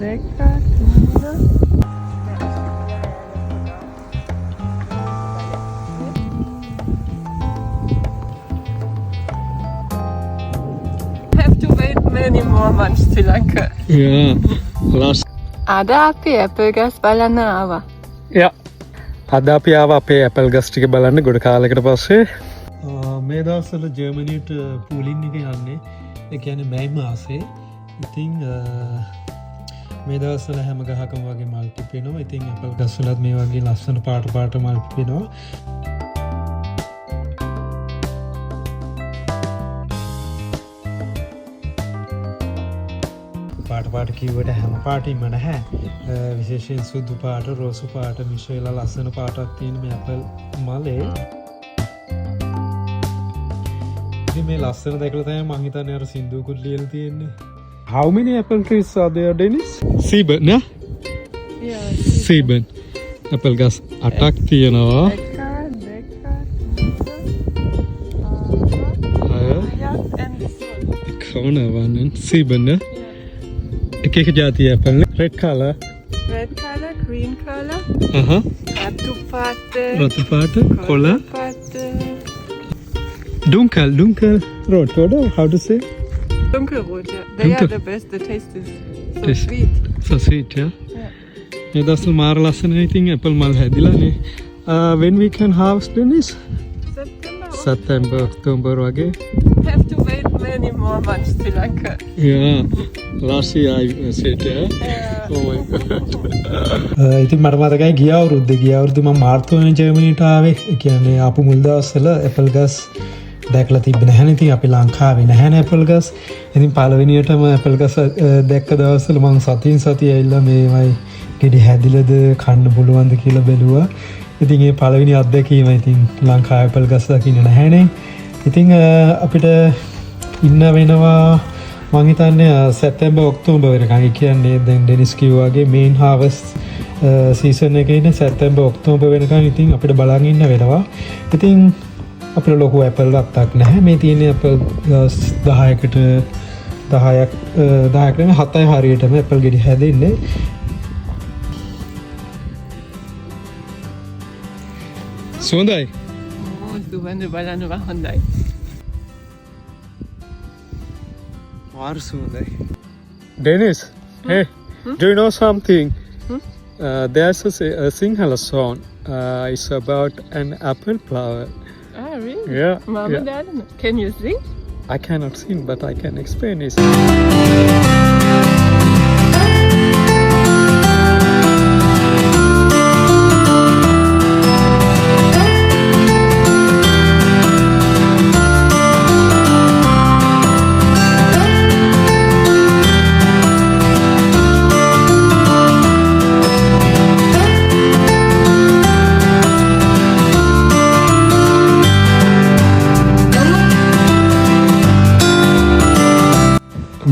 lecker. Kinder. Have to wait many more months Sri Lanka. Yeah. Last. Ada අපි Apple ගස් බලන්න ආවා. Yeah. අද අපි ආව අපේ ඇපල් ගස් ටික බලන්න ගොඩ කාලයකට පස්සේ. මේ දවස්වල ජර්මනියට පූලින් එක යන්නේ. ඒ කියන්නේ මැයි මාසේ. ඉතින් මේ දවස්වල හැම ගහකම වගේ මල් පිපෙනවා. ඉතින් ඇපල් ගස් වලත් මේ වගේ ලස්සන පාට මල් පිපෙනවා. පාට කිව්වට හැම පාටින්ම නැහැ. විශේෂයෙන් සුදු පාට, රෝසු පාට මිශ්‍ර වෙලා ලස්සන පාටක් තියෙන මේ ඇපල් මලේ. ඉතින් මේ ලස්සන දැකලා තමයි මං හිතන්නේ අර සින්දුවකුත් ලියලා තියෙන්නේ. How many apple trees are there, Dennis? 7, නේ? Yeah. 7. apple ගස් 8ක් තියෙනවා. corner one and 7, නේ? एक जाती है Apple red colour green color ratu paat cola dunkel rot oder how to say dunkelrot, yeah. They are the best. The taste is so sweet. Yeah. ये दरअसल मार लसन है थिंग एप्पल मल है दिला ने when we can harvest this September October वगे have to wait many more months Sri Lanka. Yeah. Last year I said oh my god. ඉතින් මට මතකයි ගිය අවුරුද්දේ මම මාර්තුවේ ජර්මනියට ආවේ. ඒ කියන්නේ ආපු මුල් දවස්වල ඇපල් ගස් දැකලා තිබ්බේ නැහැ. ඉතින් අපි ලංකාවේ නැහැ නේ ඇපල් ගස්. ඉතින් පළවෙනියටම ඇපල් ගස් දැක්ක දවස්වල මම සතිය ඇවිල්ලා මේවයි ගෙඩි හැදිලාද කන්න පුළුවන්ද කියලා බැලුවා. ඉතින් ඒ පළවෙනි අත්දැකීම ඉතින් ලංකාවේ ඇපල් ගස් දකින්න නැහැනේ. ඉතින් අපිට ඉන්න වෙනවා මං හිතන්නේ සැප්තැම්බර් ඔක්තෝබර් වෙනකන්. ඒ කියන්නේ දැන් ඩෙනිස් කිව්වා වගේ මේන් හාර්වෙස්ට් සීසන් එකේ ඉන්නේ සැප්තැම්බර් ඔක්තෝබර් වෙනකන්. ඉතින් අපිට බලන් ඉන්න වෙනවා. ඉතින් අපිට ලොකු ඇපල් වත්තක් නැහැ. මේ තියෙන ඇපල් 10කට 7යි හරියටම ඇපල් ගෙඩි හැදෙන්නේ. සුවඳයි. සුවඳ බලනවා හොඳයි. Dennis, hey, do you know something? There's a Sinhala song. It's about an apple flower. Ah, really? Yeah. Mama, Dad, can you sing? I cannot sing, but I can explain it.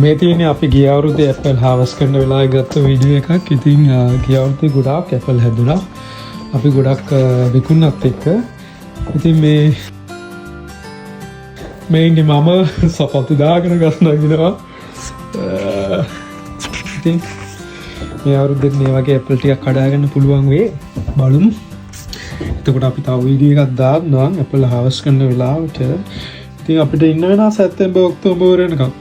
මේ තියෙන්නේ අපි ගිය අවුරුද්දේ Apple හාවස් කරන වෙලාවේ ගත්ත video එකක්. ඉතින් ගිය අවුරුද්දේ ගොඩාක් ඇපල් හැදුනා. අපි ගොඩක් විකුණනත් එක්ක. ඉතින් මේ ඉන්නේ මම සපත්තු දාගෙන ගස් නගිනවා. ඉතින් මේ අවුරුද්දේ මේ වගේ ඇපල් ටිකක් කඩාගන්න පුළුවන් වෙයි. බලමු. එතකොට අපි තව වීඩියෝ එකක් දාන්නවා ඇපල් හාවස් කරන වෙලාවට. ඉතින් අපිට ඉන්න වෙනවා සැප්තැම්බර් ඔක්තෝබර් වෙනකම්.